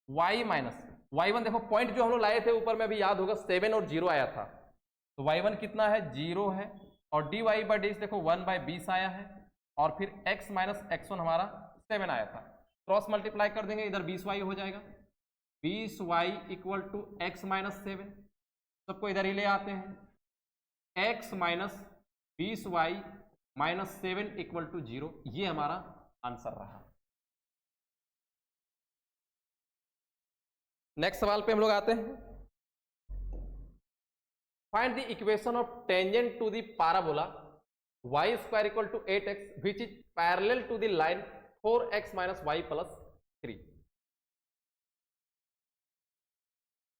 y minus y1, देखो पॉइंट जो हम लोग लाए थे ऊपर में अभी याद होगा 7 और 0 आया था, तो y1 कितना है? 0 है, और dy बाई डी एक्स देखो 1/20 आया है, और फिर x माइनस x1 हमारा 7 आया था। क्रॉस मल्टीप्लाई कर देंगे, इधर 20y हो जाएगा, 20y equal to x minus 7। सबको इधर ही ले आते हैं, x minus 20y minus 7 equal to 0। ये हमारा आंसर रहा। नेक्स्ट सवाल पे हम लोग आते हैं। Find the equation of tangent to the parabola y square equal to 8x which is parallel to the line 4x minus y plus 3।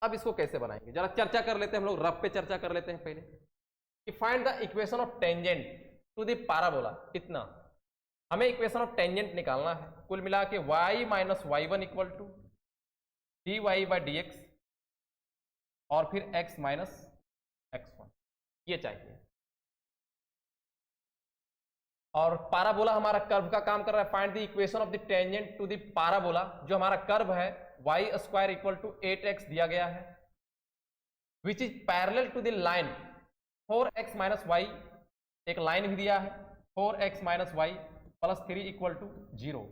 अब इसको कैसे बनाएंगे, जरा चर्चा कर लेते हैं हम लोग, रफ पे चर्चा कर लेते हैं पहले कि find the equation of tangent to the parabola. इतना हमें इक्वेशन ऑफ टेंजेंट निकालना है। कुल मिला के y minus y1 equal to dy by D x, और फिर x माइनस x1, ये चाहिए। और पैराबोला हमारा कर्व का काम कर रहा है। Find the equation of the tangent to the parabola, जो हमारा कर्व है y square equal to 8x दिया गया है, which is parallel to the line 4x minus y, एक लाइन भी दिया है 4x minus y plus 3 equal to 0।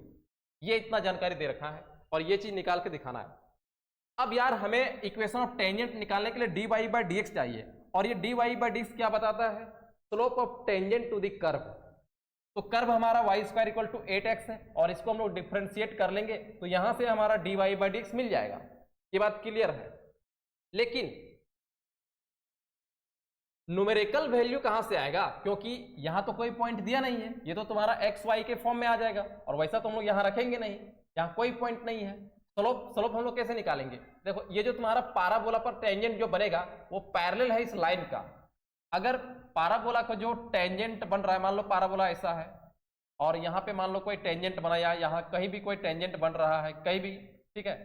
ये इतना जानकारी दे रखा है, और ये चीज निकाल के दिखाना है। अब यार हमें इक्वेशन ऑफ टेंजेंट निकालने के लिए dy बाई डी एक्स चाहिए, और ये dy बाई डी एक्स क्या बताता है? Slope of tangent to the curve. तो कर्व हमारा y square equal to 8x है, और इसको हम लोग डिफ्रेंशिएट कर लेंगे, तो यहां से हमारा dy बाई डी एक्स मिल जाएगा। ये बात क्लियर है। लेकिन न्यूमेरिकल वैल्यू कहां से आएगा? क्योंकि यहां तो कोई पॉइंट दिया नहीं है, ये तो तुम्हारा एक्स वाई के फॉर्म में आ जाएगा, और वैसा तो हम लोग यहां रखेंगे नहीं, यहां कोई पॉइंट नहीं है। स्लोप हम लोग कैसे निकालेंगे? देखो ये जो तुम्हारा पैराबोला पर टेंजेंट जो बनेगा वो पैरेलल है इस लाइन का। अगर पैराबोला का जो टेंजेंट बन रहा है, मान लो पैराबोला ऐसा है, और यहाँ पे मान लो कोई टेंजेंट बना, या यहाँ कहीं भी कोई टेंजेंट बन रहा है, कहीं भी, ठीक है,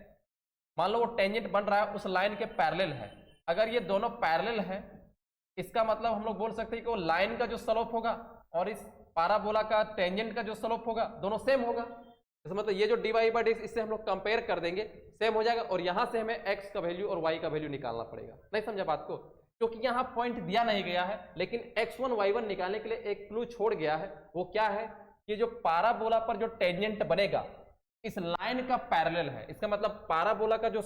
मान लो वो टेंजेंट बन रहा है उस लाइन के पैरेलल है। अगर ये दोनों पैरेलल है, इसका मतलब हम लोग बोल सकते हैं कि वो लाइन का जो स्लोप होगा और इस पैराबोला का टेंजेंट का जो स्लोप होगा दोनों सेम होगा। इसका मतलब ये जो dy बाई डी एक्स, इससे हम लोग कंपेयर कर देंगे, सेम हो जाएगा, और यहां से हमें x का वैल्यू और y का वैल्यू निकालना पड़ेगा। नहीं समझा बात को? क्योंकि यहाँ पॉइंट दिया नहीं गया है, लेकिन x1 y1 निकालने के लिए एक क्लू छोड़ गया है। वो क्या है कि जो पैराबोला पर जो टेंजेंट बनेगा इस लाइन का पैरेलल है। इसका मतलब पैराबोला का जो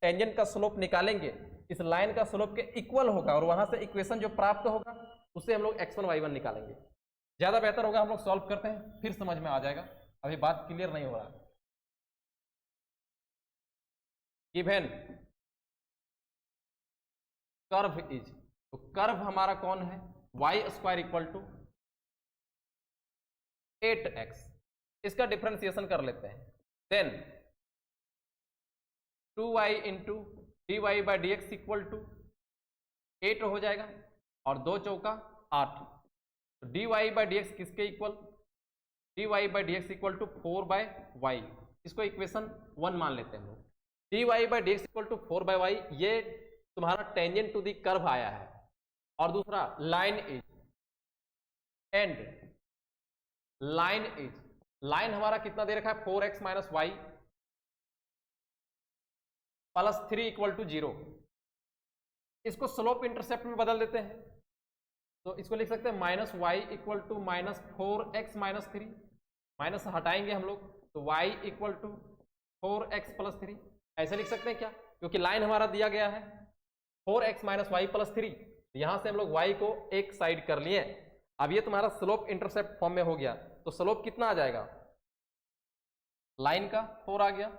टेंजेंट का स्लोप निकालेंगे इस लाइन का स्लोप के इक्वल होगा, और वहां से इक्वेशन जो प्राप्त होगा उससे हम लोग x1 y1 निकालेंगे। ज्यादा बेहतर होगा हम लोग सॉल्व करते हैं, फिर समझ में आ जाएगा। अभी बात क्लियर नहीं हो रहा। गिवन कर्व इज, तो कर्व हमारा कौन है? y square equal to 8x। इसका डिफरेंशिएशन कर लेते हैं। Then 2y into dy by D x equal to 8 हो जाएगा, और 2 चौका 8। तो dy बाई डी एक्स किसके equal? dy by D x equal to 4/y। इसको इक्वेशन 1 मान लेते हैं हम लोग। dy by D x equal to 4/y, ये तुम्हारा टेंजेंट टू दी कर्व आया है। और दूसरा line is, and line is, line हमारा कितना दे रखा है? 4x minus y plus 3 equal to 0। इसको स्लोप इंटरसेप्ट में बदल देते हैं, तो इसको लिख सकते हैं minus y equal to minus 4x minus 3। Minus हटाएंगे हम लोग, तो y equal to 4x plus 3, ऐसे लिख सकते हैं क्या? क्योंकि लाइन हमारा दिया गया है 4x माइनस वाई प्लस 3, यहां से हम लोग y को एक साइड कर लिए। अब ये तुम्हारा स्लोप इंटरसेप्ट फॉर्म में हो गया, तो स्लोप कितना आ जाएगा, लाइन का 4 आ गया,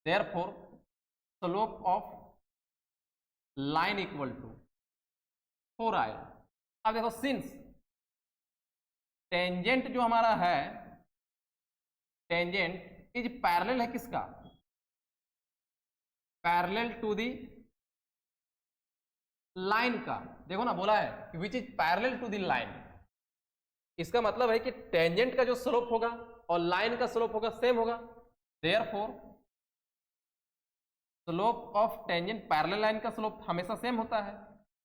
therefore slope of line equal to 4 आएगा। अब देखो सिंस टेंजेंट जो हमारा है, टेंजेंट इज पैरेलल है किसका, पैरेलल टू दी लाइन का। देखो ना बोला है which is parallel to the line, इसका मतलब है कि टेंजेंट का जो स्लोप होगा और लाइन का स्लोप होगा सेम होगा, therefore slope of tangent, parallel line का स्लोप हमेशा सेम होता है,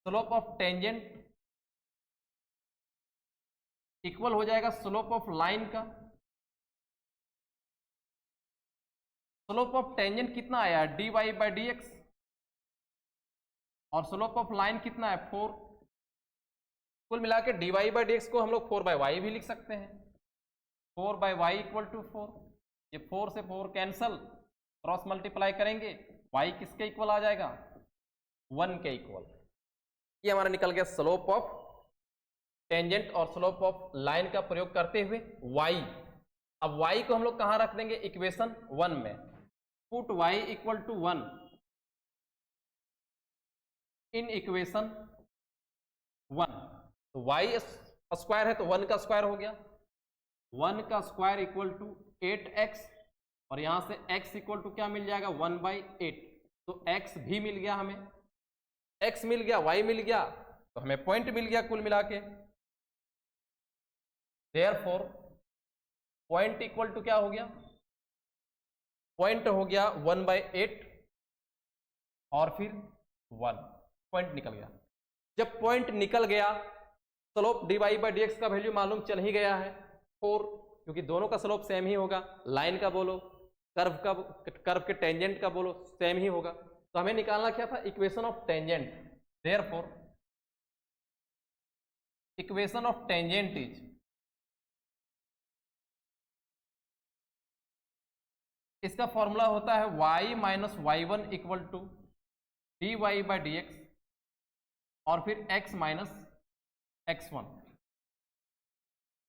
स्लोप ऑफ टेंजेंट इक्वल हो जाएगा स्लोप ऑफ लाइन का। स्लोप ऑफ टेंजेंट कितना आया, dy बाई डी एक्स, और स्लोप ऑफ लाइन कितना है 4। कुल मिला के dy बाई डी एक्स को हम लोग 4 बाई वाई भी लिख सकते हैं, 4 बाई वाई इक्वल टू 4। ये 4 से 4 कैंसल, क्रॉस मल्टीप्लाई करेंगे, y किसके इक्वल आ जाएगा, 1 के इक्वल। ये हमारा निकल गया स्लोप ऑफ टेंजेंट और स्लोप ऑफ लाइन का प्रयोग करते हुए y। अब y को हम लोग कहां रख देंगे, इक्वेशन 1 में, put y equal to 1 in equation 1। तो y स्क्वायर है तो 1 का स्क्वायर हो गया, 1 का स्क्वायर इक्वल टू 8x, और यहां से x इक्वल टू क्या मिल जाएगा 1/8। तो x भी मिल गया हमें, x मिल गया, y मिल गया, तो हमें पॉइंट मिल गया कुल मिला के। देयरफॉर पॉइंट इक्वल टू क्या हो गया, पॉइंट हो गया 1/8 और फिर 1, पॉइंट निकल गया। जब पॉइंट निकल गया, slope dy by D x का वैल्यू मालूम चल ही गया है 4, क्योंकि दोनों का स्लोप सेम ही होगा, लाइन का बोलो कर्व के टेंजेंट का बोलो सेम ही होगा। तो हमें निकालना क्या था, equation of tangent. Therefore equation of tangent is, इसका फॉर्मूला होता है y minus y one equal to d Y by D x और फिर x minus x one.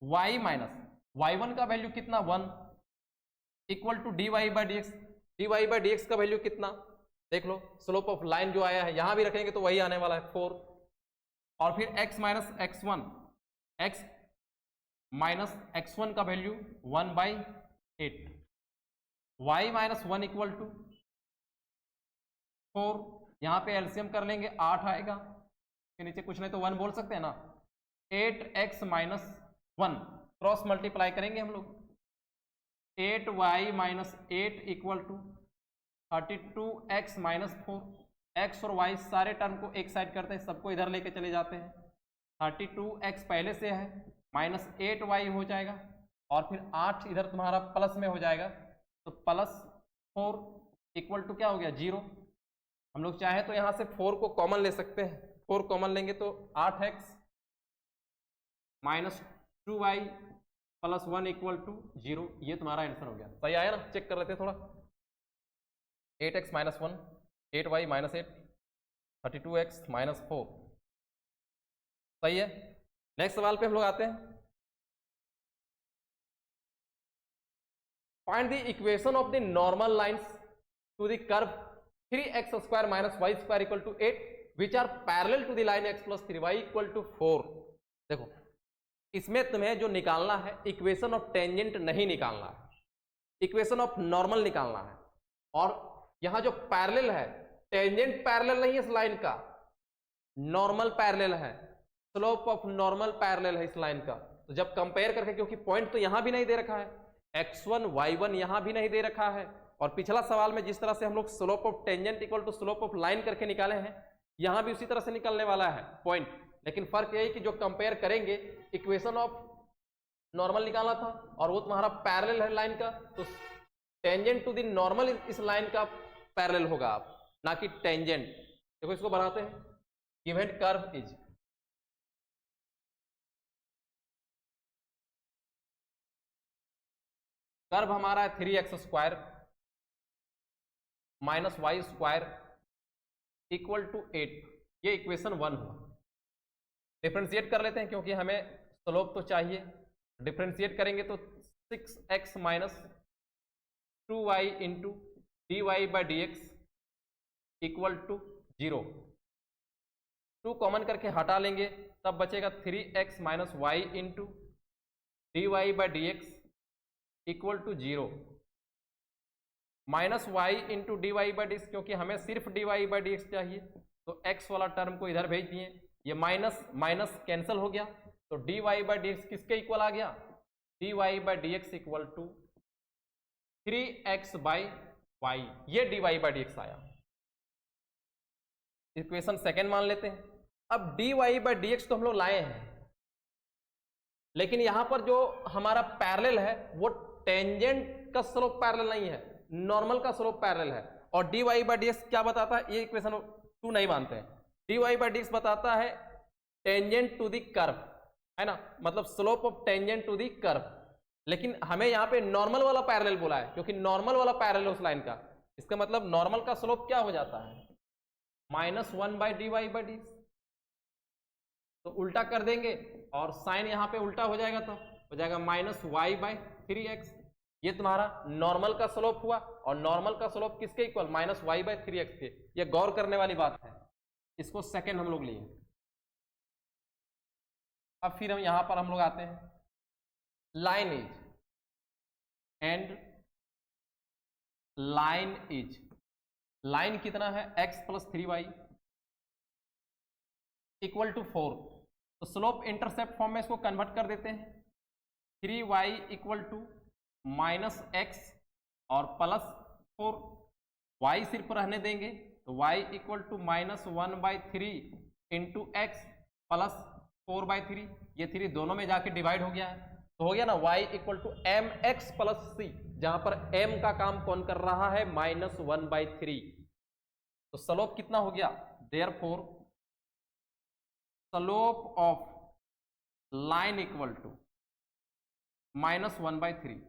y minus y one का वैल्यू कितना 1 equal to d Y by D x, d Y by D x का वैल्यू कितना देख लो, स्लोप ऑफ लाइन जो आया है यहां भी रखेंगे तो वही आने वाला है 4, और फिर x minus x one, x minus x one का value 1/8, y minus 1 equal to 4, यहां पे एलसीएम कर लेंगे 8 आएगा, के नीचे कुछ नहीं तो 1 बोल सकते हैं ना, 8x माइनस 1 क्रॉस मल्टीप्लाई करेंगे हम लोग, 8y minus 8 equal to 32x minus 4, x और y सारे टर्म को एक साइड करते हैं, सबको इधर लेके चले जाते हैं, 32x पहले से है माइनस 8y हो जाएगा, और फिर 8 इधर तुम्हारा प्लस में हो जाएगा, तो प्लस 4 इक्वल टू क्या हो गया 0। हम लोग चाहे तो यहां से 4 को कॉमन ले सकते हैं, 4 कॉमन लेंगे तो 8x minus 2y plus 1 equal to 0। ये तुम्हारा आंसर हो गया, सही आया ना, चेक कर लेते हैं थोड़ा, 8x minus 1, 8y minus 8, 32x minus 4, सही है। नेक्स्ट सवाल पे हम लोग आते हैं, find the equation of the normal lines to the curve 3x square minus y square equal to 8 which are parallel to the line x plus 3y equal to 4। देखो इसमें तुम्हें जो निकालना है इक्वेशन ऑफ टेंजेंट नहीं निकालना है, इक्वेशन ऑफ नॉर्मल निकालना है, और यहां जो पैरेलल है, टेंजेंट पैरेलल नहीं है इस लाइन का, नॉर्मल पैरेलल है, स्लोप ऑफ नॉर्मल पैरेलल है इस लाइन का। तो जब कंपेयर करके, क्योंकि पॉइंट तो यहां भी नहीं दे रखा है, x1 y1 यहां भी नहीं दे रखा है, और पिछला सवाल में जिस तरह से हम लोग slope of tangent equal to slope of line करके निकाले हैं, यहां भी उसी तरह से निकलने वाला है पॉइंट, लेकिन फर्क यही कि जो कंपेयर करेंगे इक्वेशन ऑफ नॉर्मल निकाला था और वो तुम्हारा पैरेलल है लाइन का, तो टेंजेंट टू द नॉर्मल इस लाइन का पैरेलल होगा आप, ना कि टेंजेंट। देखो इसको बनाते हैं, गिवन कर्व इज, कर्व हमारा है 3x square minus y square equal to 8। ये इक्वेशन 1 हुआ। डिफ्रेंशिएट कर लेते हैं क्योंकि हमें स्लोप तो चाहिए। डिफ्रेंशिएट करेंगे तो 6x minus 2y into d Y by D x equal to 0। 2 common करके हटा लेंगे तब बचेगा 3x minus y into d Y by D x equal to 0। Minus y into d Y by D x, क्योंकि हमें सिर्फ d Y by D x चाहिए तो x वाला टर्म को इधर भेज दिए। ये माइनस माइनस कैंसिल हो गया तो D Y by D x किसके इक्वल आ गया? D Y by D x equal to 3x by y. ये d Y by D x आया। इक्वेशन सेकेंड मान लेते हैं। अब d Y by D x तो हम लोग लाए हैं, लेकिन यहां पर जो हमारा पैरेलल है वो टेंजेंट का स्लोप पैरेलल नहीं है, नॉर्मल का स्लोप पैरेलल है। और d Y by D x क्या बताता है? ये इक्वेशन 2 नहीं मानते हैं। D Y by D x बताता है टेंजेंट टू दी कर्व, है ना, मतलब slope of tangent to the curve. लेकिन हमें यहाँ पे नॉर्मल वाला पैरेलल बोला है, क्योंकि नॉर्मल वाला पैरेलल उस लाइन का, इसका मतलब नॉर्मल का स्लोप क्या हो जाता है? -1 by d Y by D x. तो उल्टा कर देंगे और साइन यहाँ पे उल्टा हो जाएगा, तो हो जाएगा -y बाई 3x। ये तुम्हारा नॉर्मल का स्लोप हुआ, और नॉर्मल का स्लोप किसके इक्वल? -y बाई 3x के। ये गौर करने वाली बात है। इसको सेकेंड हम लोग लिए। अब फिर हम यहां पर हम लोग आते हैं line is and line is. Line कितना है? x plus 3y equal to 4। तो स्लोप इंटरसेप्ट फॉर्म में इसको कन्वर्ट कर देते हैं। 3y इक्वल टू -x और प्लस 4। y सिर्फ रहने देंगे तो y equal to -1 by 3 into x plus 4 by 3। ये 3 दोनों में जाके डिवाइड हो गया है, तो हो गया ना y equal to mx plus c, जहां पर m का काम कौन कर रहा है? -1 बाई 3। तो स्लोप कितना हो गया? Therefore slope of line equal to -1 by 3।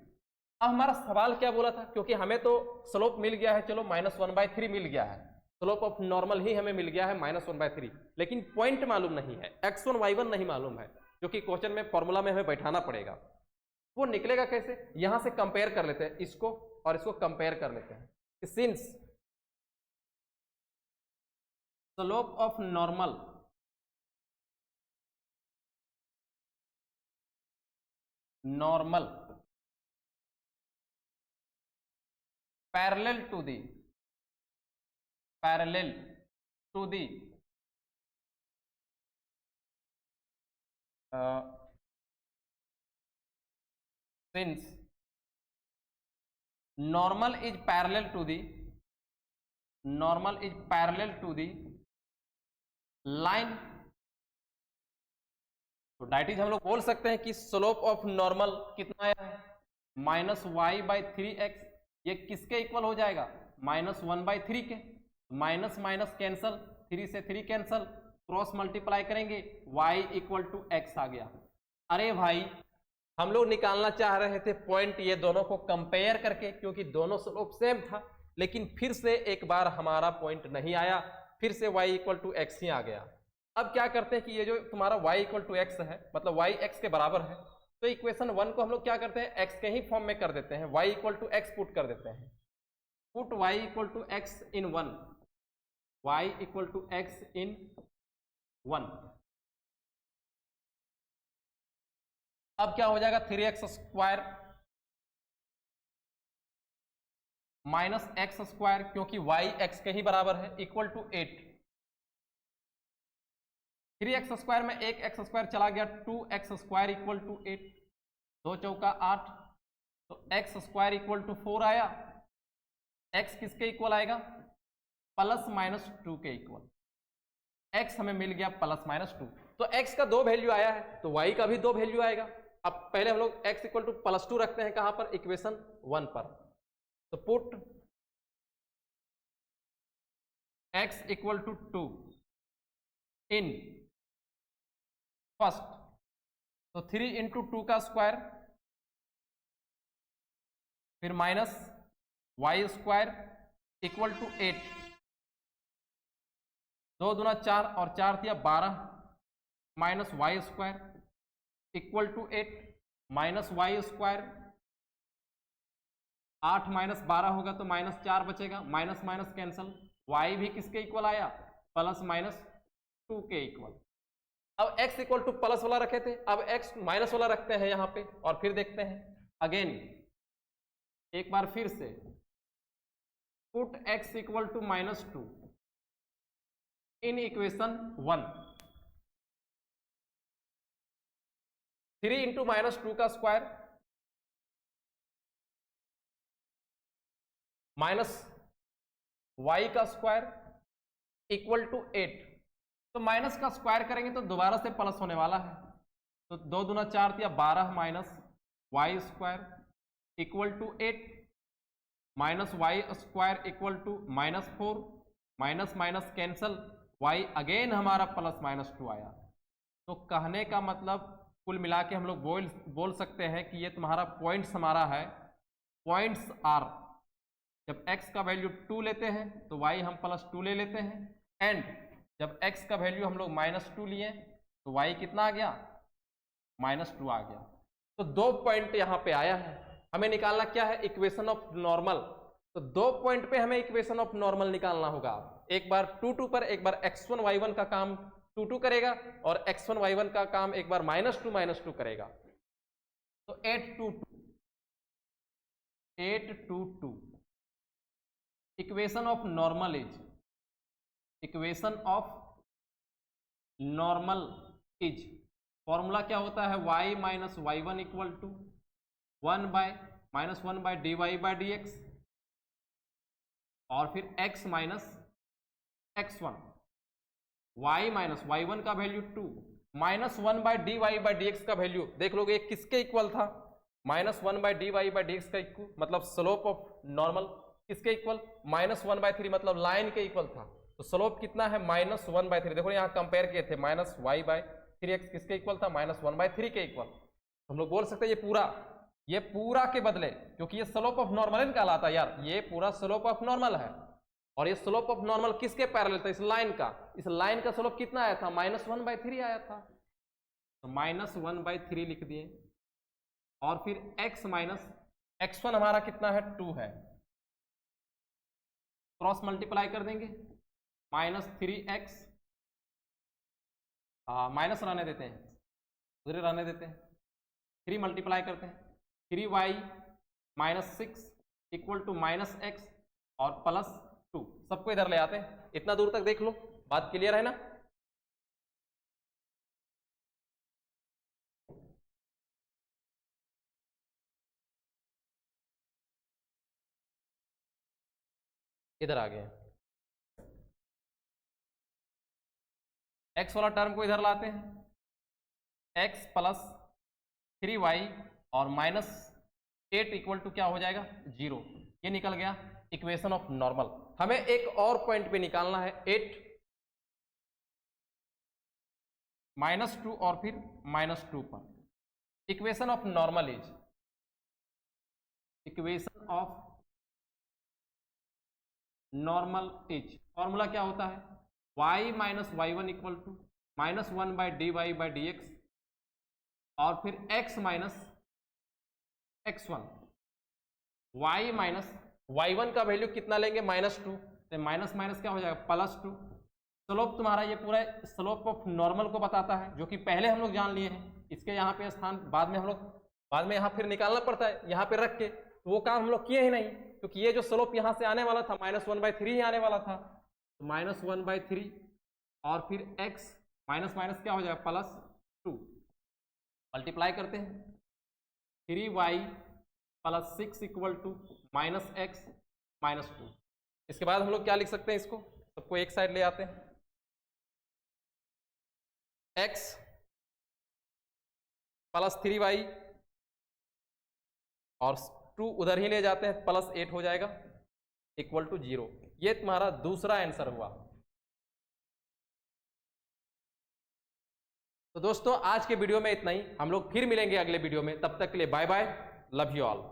अब हमारा सवाल क्या बोला था? क्योंकि हमें तो स्लोप मिल गया है, चलो -1 बाई 3 मिल गया है, स्लोप ऑफ नॉर्मल ही हमें मिल गया है -1 बाई 3, लेकिन पॉइंट मालूम नहीं है, x1 y1 नहीं मालूम है, जो कि क्वेश्चन में फॉर्मूला में हमें बैठाना पड़ेगा। वो निकलेगा कैसे? यहां से कंपेयर कर लेते हैं इसको और इसको कंपेयर कर लेते हैं। Since slope of normal parallel to the since normal is parallel to the line, तो डायट इज हम लोग बोल सकते हैं कि स्लोप ऑफ नॉर्मल कितना आया है? -y by 3x। ये किसके इक्वल हो जाएगा? -1 बाई 3 के। माइनस माइनस कैंसल, 3 से 3 कैंसल, क्रॉस मल्टीप्लाई करेंगे, y इक्वल टू x आ गया। अरे भाई, हम लोग निकालना चाह रहे थे पॉइंट ये दोनों को कंपेयर करके, क्योंकि दोनों स्लोप सेम था, लेकिन फिर से एक बार हमारा पॉइंट नहीं आया, फिर से y इक्वल टू x ही आ गया। अब क्या करते हैं कि ये जो तुम्हारा y इक्वल टू x है, मतलब y x के बराबर है, तो इक्वेशन 1 को हम लोग क्या करते हैं? x के ही फॉर्म में कर देते हैं, y equal to x put कर देते हैं। Put y equal to x in 1, y equal to x in 1। अब क्या हो जाएगा? 3x square minus x square, क्योंकि y x के ही बराबर है, इक्वल टू 8। 3x स्क्वायर में एक एक्स स्क्वायर चला गया, 2x स्क्वायर इक्वल टू 8, 2 चौका 8, तो x स्क्वायर इक्वल टू 4 आया। x किसके इक्वल आएगा? +-2 के इक्वल। x हमें मिल गया +-2, तो x का 2 वैल्यू आया है, तो y का भी 2 वैल्यू आएगा। अब पहले हम लोग x इक्वल टू +2 रखते हैं, कहां पर? इक्वेशन 1 पर। तो put x equal to 2 in first, तो 3 इंटू 2 का स्क्वायर, फिर minus y square equal to 8, 2 दूना 4 और 4 दिया 12 minus y square equal to 8 minus y square, 8 minus 12 होगा तो माइनस 4 बचेगा, माइनस माइनस कैंसल, वाई भी किसके इक्वल आया, प्लस माइनस 2 के इक्वल। अब x इक्वल टू प्लस वाला रखे थे, अब x माइनस वाला रखते हैं यहां पे और फिर देखते हैं अगेन, एक बार फिर से put x equal to minus 2 in equation 1, 3 into minus 2 का स्क्वायर माइनस y का स्क्वायर इक्वल टू 8, तो माइनस का स्क्वायर करेंगे तो दोबारा से प्लस होने वाला है, तो 2 दूना 4 दिया 12 minus y square equal to 8 minus y square equal to minus 4, minus minus cancel, y again हमारा प्लस माइनस 2 आया। तो कहने का मतलब कुल मिला के हम लोग बोल सकते हैं कि ये तुम्हारा पॉइंट्स हमारा है, पॉइंट्स आर, जब x का वैल्यू 2 लेते हैं तो y हम प्लस 2 ले लेते हैं, एंड जब x का वैल्यू हम लोग माइनस 2 लिए तो y कितना आ गया, माइनस 2 आ गया। तो 2 पॉइंट यहाँ पे आया है, हमें निकालना क्या है, इक्वेशन ऑफ नॉर्मल। तो 2 पॉइंट पे हमें इक्वेशन ऑफ नॉर्मल निकालना होगा, एक बार 2 पर, एक बार x1 y1 का काम 2 करेगा और x1 y1 का काम एक बार माइनस टू करेगा। तो 8 to 2 equation of normal is, equation of normal is, formula क्या होता है, y minus y1 equal to 1 by dy by dx और फिर x minus x1, y minus y1 का value 2 minus 1 by dy by dx का वैल्यू देख लोगे ये किसके इक्वल था, minus 1 by dy by dx का इक्वल, मतलब स्लोप ऑफ नॉर्मल किसके इक्वल, माइनस 1/3, मतलब लाइन के इक्वल था। तो स्लोप कितना है, माइनस 1/3, देखो यहाँ कंपेयर किए थे, माइनस y बाय 3x किसके इक्वल था, माइनस 1/3 के इक्वल। तो हम लोग बोल सकते हैं ये पूरा के बदले, क्योंकि ये स्लोप ऑफ नॉर्मल निकाला था यार, ये पूरा स्लोप ऑफ नॉर्मल है और ये स्लोप ऑफ नॉर्मल किसके पैरेलल था, इस लाइन का, इस लाइन का स्लोप कितना आया था, माइनस 1/3 आया था, तो माइनस 1/3 लिख दिए और फिर x माइनस x1 हमारा कितना है, 2 है, क्रॉस मल्टीप्लाई कर देंगे, माइनस 3x, माइनस रहने देते हैं, उधर रहने देते हैं, 3 मल्टीप्लाई करते हैं, 3y minus 6 equal to minus x और प्लस 2, सबको इधर ले आते हैं। इतना दूर तक देख लो, बात क्लियर है ना। इधर आ गए, x वाला टर्म को इधर लाते हैं, x प्लस 3y और माइनस 8 इक्वल टू क्या हो जाएगा, 0, ये निकल गया इक्वेशन ऑफ नॉर्मल। हमें एक और पॉइंट पे निकालना है, 8 माइनस 2 और फिर माइनस 2 पर, equation of normal is, equation of normal is, formula क्या होता है, y minus y1 equal to minus 1 by dy by dx और फिर x minus x1, y minus y1 का वैल्यू कितना लेंगे, माइनस 2, तो माइनस माइनस क्या हो जाएगा, प्लस 2। स्लोप तुम्हारा ये पूरा स्लोप ऑफ नॉर्मल को बताता है, जो कि पहले हम लोग जान लिए हैं, इसके यहाँ पे स्थान बाद में हम लोग बाद में यहाँ फिर निकालना पड़ता है, यहाँ पे रख के, तो वो काम हम लोग किए ही नहीं, क्योंकि ये जो स्लोप यहाँ से आने वाला था माइनस 1/3 ही आने वाला था, तो माइनस 1/3 और फिर x माइनस माइनस क्या हो जाएगा, प्लस 2, मल्टीप्लाई करते हैं, 3y plus 6 equal to minus x minus 2। इसके बाद हम लोग क्या लिख सकते हैं, इसको सबको एक साइड ले आते हैं, x प्लस 3y और 2 उधर ही ले जाते हैं, प्लस 8 हो जाएगा इक्वल टू 0। ये तुम्हारा दूसरा आंसर हुआ। तो दोस्तों आज के वीडियो में इतना ही, हम लोग फिर मिलेंगे अगले वीडियो में, तब तक के लिए bye bye, love you all.